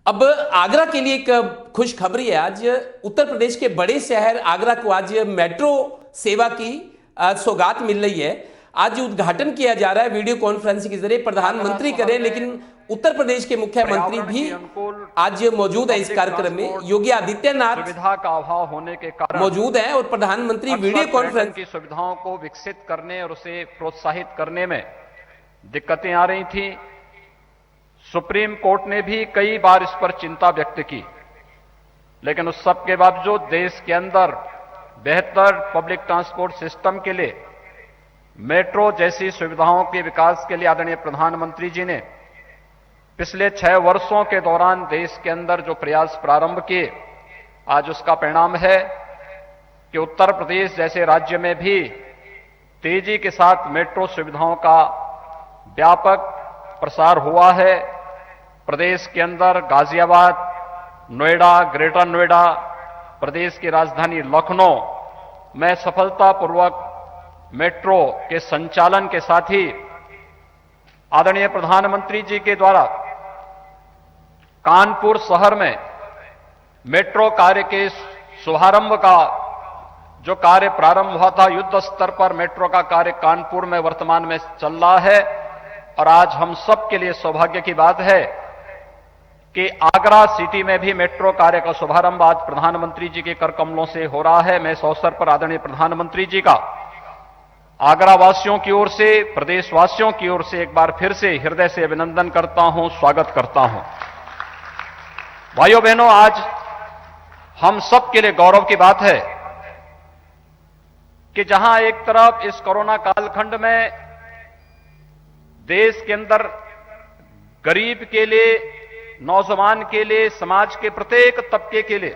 अब आगरा के लिए एक खुशखबरी है। आज उत्तर प्रदेश के बड़े शहर आगरा को आज मेट्रो सेवा की सौगात मिल रही है। आज उद्घाटन किया जा रहा है वीडियो कॉन्फ्रेंसिंग के जरिए, प्रधानमंत्री करें, लेकिन उत्तर प्रदेश के मुख्यमंत्री भी आज मौजूद है इस कार्यक्रम में। योगी आदित्यनाथ सुविधा का अभाव होने के कारण मौजूद है और प्रधानमंत्री वीडियो कॉन्फ्रेंस की सुविधाओं को विकसित करने और उसे प्रोत्साहित करने में दिक्कतें आ रही थी। सुप्रीम कोर्ट ने भी कई बार इस पर चिंता व्यक्त की, लेकिन उस सब के बावजूद देश के अंदर बेहतर पब्लिक ट्रांसपोर्ट सिस्टम के लिए, मेट्रो जैसी सुविधाओं के विकास के लिए आदरणीय प्रधानमंत्री जी ने पिछले 6 वर्षों के दौरान देश के अंदर जो प्रयास प्रारंभ किए, आज उसका परिणाम है कि उत्तर प्रदेश जैसे राज्य में भी तेजी के साथ मेट्रो सुविधाओं का व्यापक प्रसार हुआ है। प्रदेश के अंदर गाजियाबाद, नोएडा, ग्रेटर नोएडा, प्रदेश की राजधानी लखनऊ में सफलतापूर्वक मेट्रो के संचालन के साथ ही आदरणीय प्रधानमंत्री जी के द्वारा कानपुर शहर में मेट्रो कार्य के शुभारंभ का जो कार्य प्रारंभ हुआ था, युद्ध स्तर पर मेट्रो का कार्य कानपुर में वर्तमान में चल रहा है। और आज हम सब के लिए सौभाग्य की बात है कि आगरा सिटी में भी मेट्रो कार्य का शुभारंभ आज प्रधानमंत्री जी के कर कमलों से हो रहा है। मैं इस अवसर पर आदरणीय प्रधानमंत्री जी का आगरा वासियों की ओर से, प्रदेशवासियों की ओर से एक बार फिर से हृदय से अभिनंदन करता हूं, स्वागत करता हूं। भाइयों बहनों, आज हम सब के लिए गौरव की बात है कि जहां एक तरफ इस कोरोना कालखंड में देश के अंदर गरीब के लिए, नौजवान के लिए, समाज के प्रत्येक तबके के लिए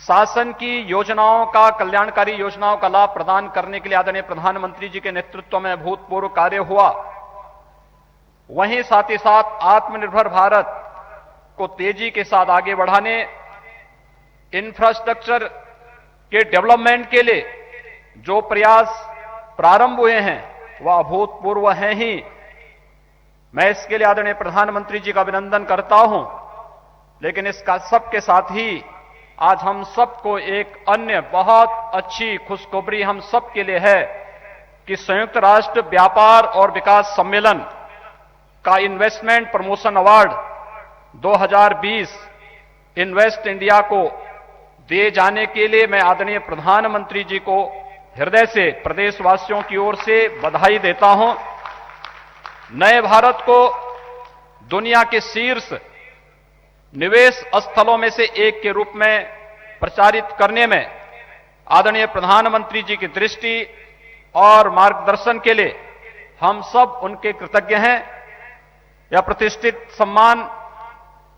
शासन की योजनाओं का, कल्याणकारी योजनाओं का लाभ प्रदान करने के लिए आदरणीय प्रधानमंत्री जी के नेतृत्व में अभूतपूर्व कार्य हुआ, वहीं साथ ही साथ आत्मनिर्भर भारत को तेजी के साथ आगे बढ़ाने, इंफ्रास्ट्रक्चर के डेवलपमेंट के लिए जो प्रयास प्रारंभ हुए हैं वह अभूतपूर्व हैं ही। मैं इसके लिए आदरणीय प्रधानमंत्री जी का अभिनंदन करता हूं, लेकिन इसका सबके साथ ही आज हम सबको एक अन्य बहुत अच्छी खुशखबरी हम सबके लिए है कि संयुक्त राष्ट्र व्यापार और विकास सम्मेलन का investment promotion award 2020 invest India को दिए जाने के लिए मैं आदरणीय प्रधानमंत्री जी को हृदय से, प्रदेशवासियों की ओर से बधाई देता हूं। नए भारत को दुनिया के शीर्ष निवेश स्थलों में से एक के रूप में प्रचारित करने में आदरणीय प्रधानमंत्री जी की दृष्टि और मार्गदर्शन के लिए हम सब उनके कृतज्ञ हैं। यह प्रतिष्ठित सम्मान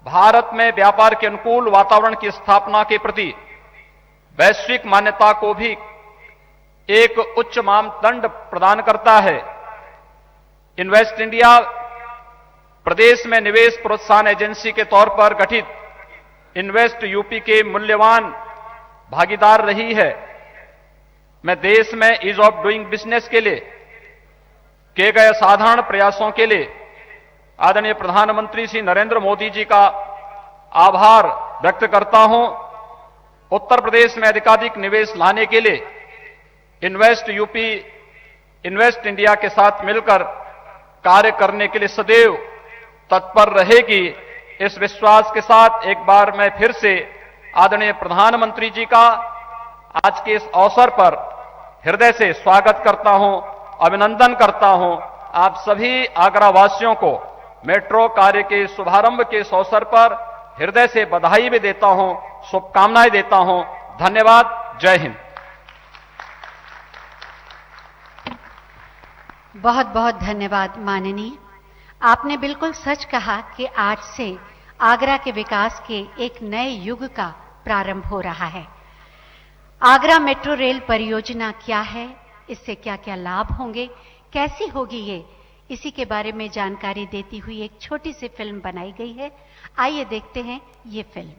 भारत में व्यापार के अनुकूल वातावरण की स्थापना के प्रति वैश्विक मान्यता को भी एक उच्च मानदंड प्रदान करता है। इन्वेस्ट इंडिया प्रदेश में निवेश प्रोत्साहन एजेंसी के तौर पर गठित इन्वेस्ट यूपी के मूल्यवान भागीदार रही है। मैं देश में ईज ऑफ डूइंग बिजनेस के लिए किए गए साधारण प्रयासों के लिए आदरणीय प्रधानमंत्री श्री नरेंद्र मोदी जी का आभार व्यक्त करता हूं। उत्तर प्रदेश में अधिकाधिक निवेश लाने के लिए इन्वेस्ट यूपी, इन्वेस्ट इंडिया के साथ मिलकर कार्य करने के लिए सदैव तत्पर रहेगी। इस विश्वास के साथ एक बार मैं फिर से आदरणीय प्रधानमंत्री जी का आज के इस अवसर पर हृदय से स्वागत करता हूं, अभिनंदन करता हूं। आप सभी आगरा वासियों को मेट्रो कार्य के शुभारंभ के इस अवसर पर हृदय से बधाई भी देता हूं, शुभकामनाएं देता हूं। धन्यवाद। जय हिंद। बहुत बहुत धन्यवाद माननीय। आपने बिल्कुल सच कहा कि आज से आगरा के विकास के एक नए युग का प्रारंभ हो रहा है। आगरा मेट्रो रेल परियोजना क्या है, इससे क्या क्या लाभ होंगे, कैसी होगी ये, इसी के बारे में जानकारी देती हुई एक छोटी सी फिल्म बनाई गई है। आइए देखते हैं ये फिल्म।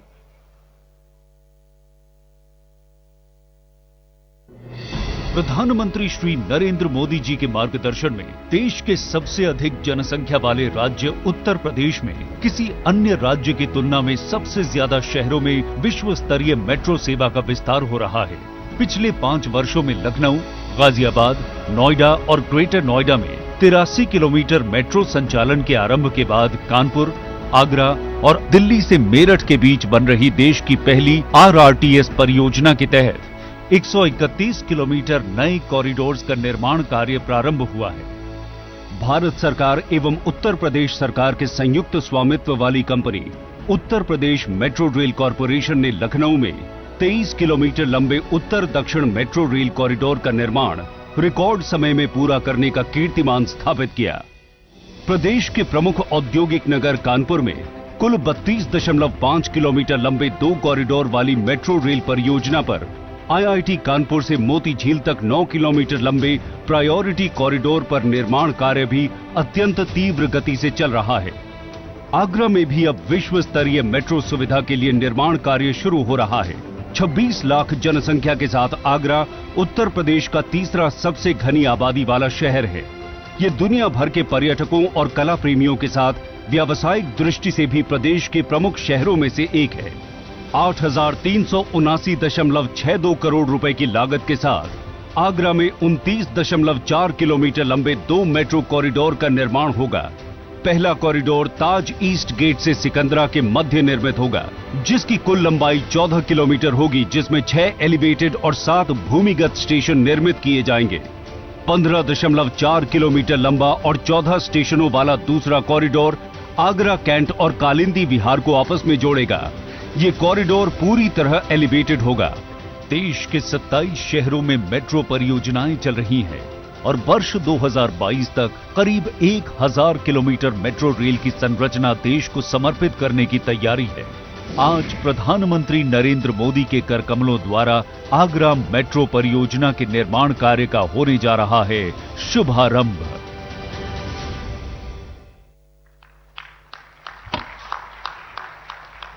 प्रधानमंत्री श्री नरेंद्र मोदी जी के मार्गदर्शन में देश के सबसे अधिक जनसंख्या वाले राज्य उत्तर प्रदेश में किसी अन्य राज्य की तुलना में सबसे ज्यादा शहरों में विश्व स्तरीय मेट्रो सेवा का विस्तार हो रहा है। पिछले 5 वर्षों में लखनऊ, गाजियाबाद, नोएडा और ग्रेटर नोएडा में 83 किलोमीटर मेट्रो संचालन के आरंभ के बाद कानपुर, आगरा और दिल्ली से मेरठ के बीच बन रही देश की पहली RRTS परियोजना के तहत 131 किलोमीटर नए कॉरिडोर्स का निर्माण कार्य प्रारंभ हुआ है। भारत सरकार एवं उत्तर प्रदेश सरकार के संयुक्त स्वामित्व वाली company Uttar Pradesh metro rail corporation ने लखनऊ में 23 किलोमीटर लंबे उत्तर दक्षिण मेट्रो रेल कॉरिडोर का निर्माण रिकॉर्ड समय में पूरा करने का कीर्तिमान स्थापित किया। प्रदेश के प्रमुख औद्योगिक नगर कानपुर में कुल 32.5 किलोमीटर लंबे 2 कॉरिडोर वाली मेट्रो रेल परियोजना पर IIT कानपुर से मोती झील तक 9 किलोमीटर लंबे प्रायोरिटी कॉरिडोर पर निर्माण कार्य भी अत्यंत तीव्र गति से चल रहा है। आगरा में भी अब विश्व स्तरीय मेट्रो सुविधा के लिए निर्माण कार्य शुरू हो रहा है। 26 लाख जनसंख्या के साथ आगरा उत्तर प्रदेश का तीसरा सबसे घनी आबादी वाला शहर है। ये दुनिया भर के पर्यटकों और कला प्रेमियों के साथ व्यावसायिक दृष्टि से भी प्रदेश के प्रमुख शहरों में से एक है। 8,379.62 करोड़ रुपए की लागत के साथ आगरा में 29.4 किलोमीटर लंबे 2 मेट्रो कॉरिडोर का निर्माण होगा। पहला कॉरिडोर ताज ईस्ट गेट से सिकंदरा के मध्य निर्मित होगा, जिसकी कुल लंबाई 14 किलोमीटर होगी, जिसमें 6 एलिवेटेड और 7 भूमिगत स्टेशन निर्मित किए जाएंगे। 15.4 किलोमीटर लंबा और 14 स्टेशनों वाला दूसरा कॉरिडोर आगरा कैंट और कालिंदी विहार को आपस में जोड़ेगा। ये कॉरिडोर पूरी तरह एलिवेटेड होगा। देश के 27 शहरों में मेट्रो परियोजनाएं चल रही हैं और वर्ष 2022 तक करीब 1000 किलोमीटर मेट्रो रेल की संरचना देश को समर्पित करने की तैयारी है। आज प्रधानमंत्री नरेंद्र मोदी के कर कमलों द्वारा आगरा मेट्रो परियोजना के निर्माण कार्य का होने जा रहा है शुभारंभ।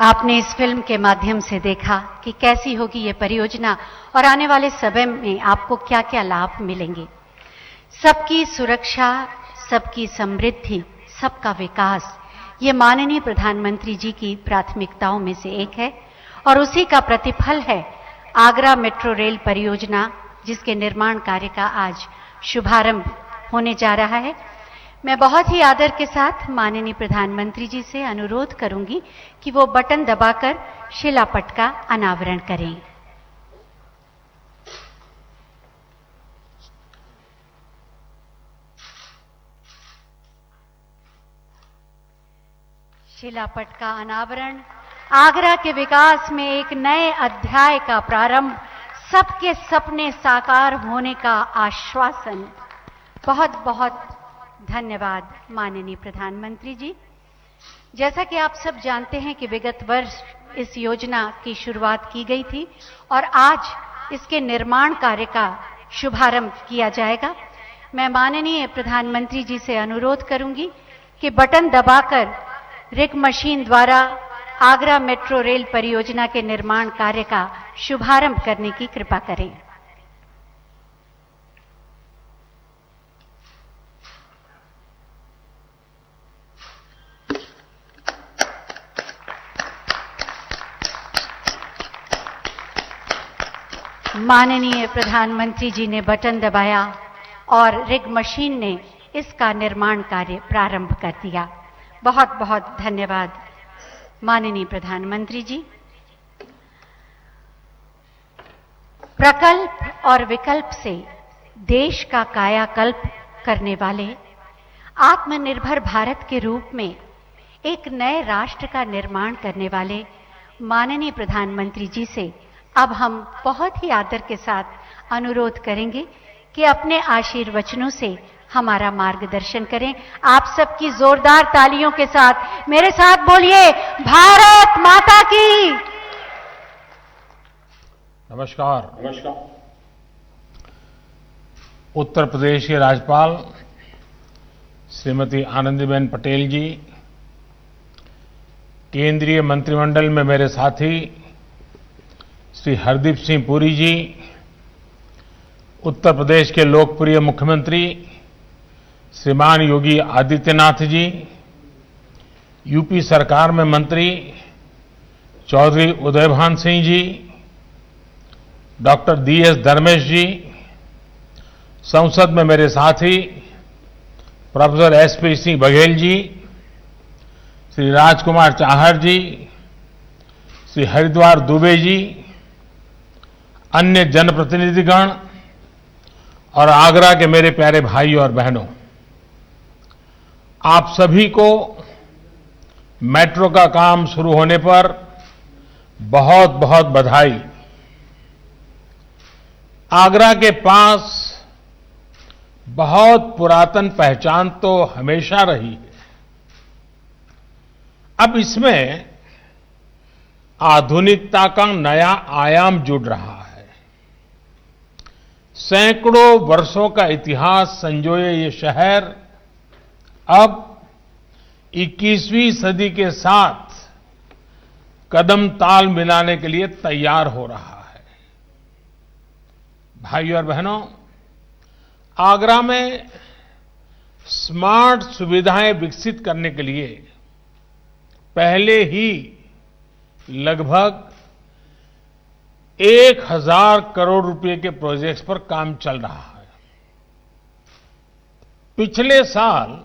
आपने इस फिल्म के माध्यम से देखा कि कैसी होगी ये परियोजना और आने वाले समय में आपको क्या क्या लाभ मिलेंगे। सबकी सुरक्षा, सबकी समृद्धि, सबका विकास, ये माननीय प्रधानमंत्री जी की प्राथमिकताओं में से एक है और उसी का प्रतिफल है आगरा मेट्रो रेल परियोजना, जिसके निर्माण कार्य का आज शुभारंभ होने जा रहा है। मैं बहुत ही आदर के साथ माननीय प्रधानमंत्री जी से अनुरोध करूंगी कि वो बटन दबाकर शिलापट का अनावरण करें। शिलापट का अनावरण आगरा के विकास में एक नए अध्याय का प्रारंभ, सबके सपने साकार होने का आश्वासन। बहुत बहुत धन्यवाद माननीय प्रधानमंत्री जी। जैसा कि आप सब जानते हैं कि विगत वर्ष इस योजना की शुरुआत की गई थी और आज इसके निर्माण कार्य का शुभारंभ किया जाएगा। मैं माननीय प्रधानमंत्री जी से अनुरोध करूंगी कि बटन दबाकर रिग मशीन द्वारा आगरा मेट्रो रेल परियोजना के निर्माण कार्य का शुभारंभ करने की कृपा करें। माननीय प्रधानमंत्री जी ने बटन दबाया और रिग मशीन ने इसका निर्माण कार्य प्रारंभ कर दिया। बहुत बहुत धन्यवाद माननीय प्रधानमंत्री जी। प्रकल्प और विकल्प से देश का कायाकल्प करने वाले आत्मनिर्भर भारत के रूप में एक नए राष्ट्र का निर्माण करने वाले माननीय प्रधानमंत्री जी से अब हम बहुत ही आदर के साथ अनुरोध करेंगे कि अपने आशीर्वचनों से हमारा मार्गदर्शन करें। आप सबकी जोरदार तालियों के साथ मेरे साथ बोलिए, भारत माता की। नमस्कार। उत्तर प्रदेश के राज्यपाल श्रीमती आनंदीबेन पटेल जी, केंद्रीय मंत्रिमंडल में मेरे साथी श्री हरदीप सिंह पुरी जी, उत्तर प्रदेश के लोकप्रिय मुख्यमंत्री श्रीमान योगी आदित्यनाथ जी, यूपी सरकार में मंत्री चौधरी उदयभान सिंह जी, डॉक्टर DS धर्मेश जी, संसद में मेरे साथी प्रोफेसर SP सिंह बघेल जी, श्री राजकुमार चाहर जी, श्री हरिद्वार दुबे जी, अन्य जनप्रतिनिधिगण और आगरा के मेरे प्यारे भाइयों और बहनों, आप सभी को मेट्रो का काम शुरू होने पर बहुत बहुत बधाई। आगरा के पास बहुत पुरातन पहचान तो हमेशा रही है। अब इसमें आधुनिकता का नया आयाम जुड़ रहा है। सैकड़ों वर्षों का इतिहास संजोए ये शहर अब 21वीं सदी के साथ कदम ताल मिलाने के लिए तैयार हो रहा है। भाइयों और बहनों, आगरा में स्मार्ट सुविधाएं विकसित करने के लिए पहले ही लगभग 1000 करोड़ रुपए के प्रोजेक्ट्स पर काम चल रहा है। पिछले साल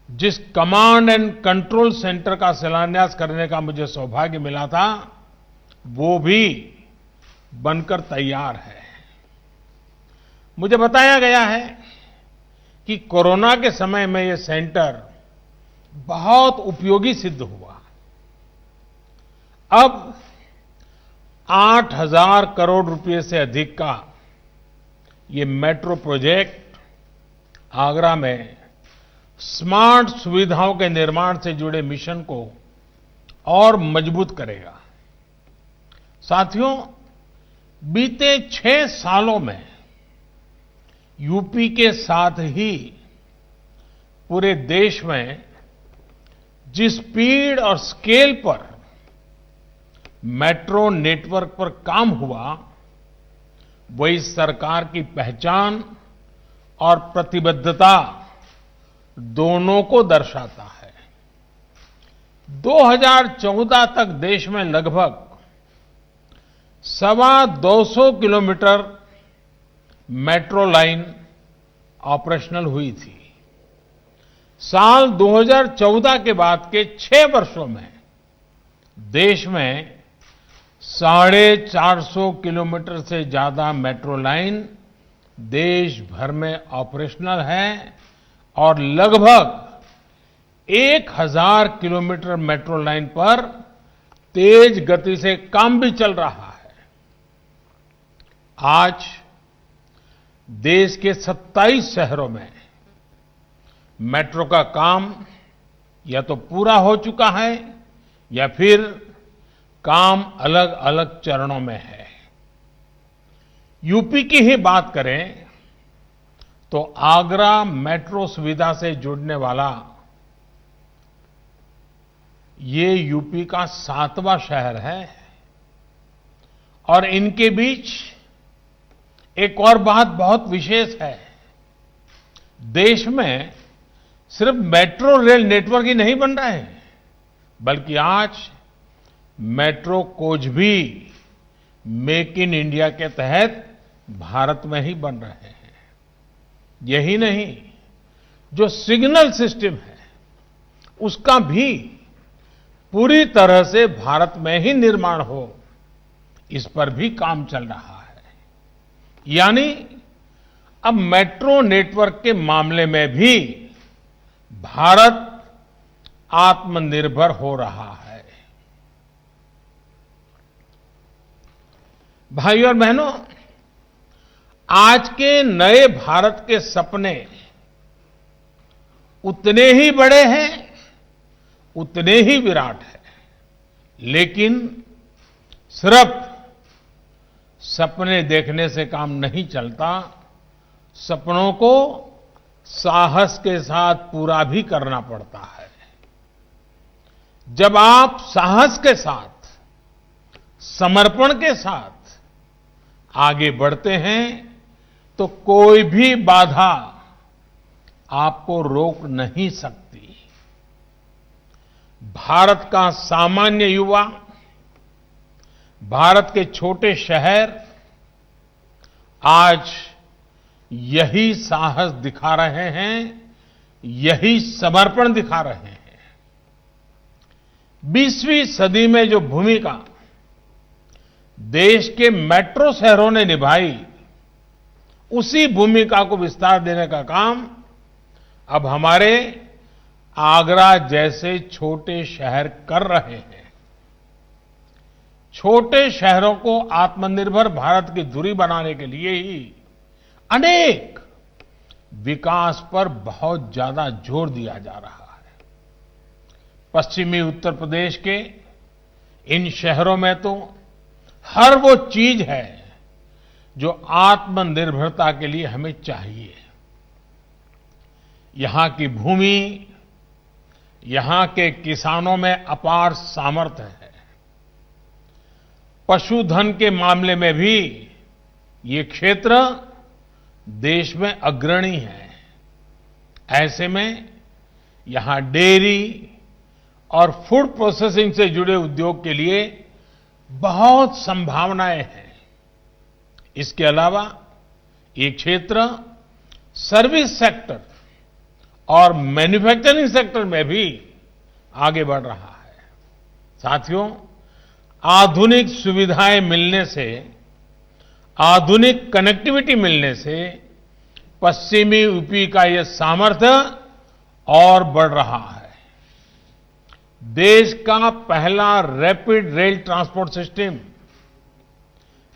जिस कमांड एंड कंट्रोल सेंटर का शिलान्यास करने का मुझे सौभाग्य मिला था, वो भी बनकर तैयार है। मुझे बताया गया है कि कोरोना के समय में ये सेंटर बहुत उपयोगी सिद्ध हुआ। अब 8000 करोड़ रुपए से अधिक का ये मेट्रो प्रोजेक्ट आगरा में स्मार्ट सुविधाओं के निर्माण से जुड़े मिशन को और मजबूत करेगा। साथियों, बीते 6 सालों में यूपी के साथ ही पूरे देश में जिस स्पीड और स्केल पर मेट्रो नेटवर्क पर काम हुआ, वही सरकार की पहचान और प्रतिबद्धता दोनों को दर्शाता है। 2014 तक देश में लगभग 225 किलोमीटर मेट्रो लाइन ऑपरेशनल हुई थी। साल 2014 के बाद के 6 वर्षों में देश में 450 किलोमीटर से ज्यादा मेट्रो लाइन देश भर में ऑपरेशनल है और लगभग 1000 किलोमीटर मेट्रो लाइन पर तेज गति से काम भी चल रहा है। आज देश के 27 शहरों में मेट्रो का काम या तो पूरा हो चुका है या फिर काम अलग अलग चरणों में है। यूपी की ही बात करें तो आगरा मेट्रो सुविधा से जुड़ने वाला ये यूपी का 7वां शहर है। और इनके बीच एक और बात बहुत विशेष है। देश में सिर्फ मेट्रो रेल नेटवर्क ही नहीं बन रहे हैं, बल्कि आज मेट्रो कोच भी मेक इन इंडिया के तहत भारत में ही बन रहे हैं। यही नहीं, जो सिग्नल सिस्टम है उसका भी पूरी तरह से भारत में ही निर्माण हो, इस पर भी काम चल रहा है। यानी अब मेट्रो नेटवर्क के मामले में भी भारत आत्मनिर्भर हो रहा है। भाइयों और बहनों, आज के नए भारत के सपने उतने ही बड़े हैं, उतने ही विराट हैं, लेकिन सिर्फ सपने देखने से काम नहीं चलता, सपनों को साहस के साथ पूरा भी करना पड़ता है। जब आप साहस के साथ, समर्पण के साथ आगे बढ़ते हैं तो कोई भी बाधा आपको रोक नहीं सकती। भारत का सामान्य युवा, भारत के छोटे शहर आज यही साहस दिखा रहे हैं, यही समर्पण दिखा रहे हैं। 20वीं सदी में जो भूमिका देश के मेट्रो शहरों ने निभाई, उसी भूमिका को विस्तार देने का काम अब हमारे आगरा जैसे छोटे शहर कर रहे हैं। छोटे शहरों को आत्मनिर्भर भारत की धुरी बनाने के लिए ही अनेक विकास पर बहुत ज्यादा जोर दिया जा रहा है। पश्चिमी उत्तर प्रदेश के इन शहरों में तो हर वो चीज है जो आत्मनिर्भरता के लिए हमें चाहिए। यहां की भूमि, यहां के किसानों में अपार सामर्थ्य है। पशुधन के मामले में भी ये क्षेत्र देश में अग्रणी है। ऐसे में यहां डेयरी और फूड प्रोसेसिंग से जुड़े उद्योग के लिए बहुत संभावनाएं हैं। इसके अलावा ये क्षेत्र सर्विस सेक्टर और मैन्युफैक्चरिंग सेक्टर में भी आगे बढ़ रहा है। साथियों, आधुनिक सुविधाएं मिलने से, आधुनिक कनेक्टिविटी मिलने से पश्चिमी यूपी का यह सामर्थ्य और बढ़ रहा है। देश का पहला rapid rail transport system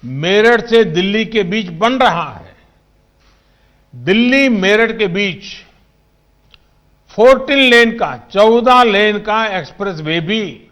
Meerut से दिल्ली के बीच बन रहा है। दिल्ली मेरठ के बीच 14 लेन का एक्सप्रेस वे भी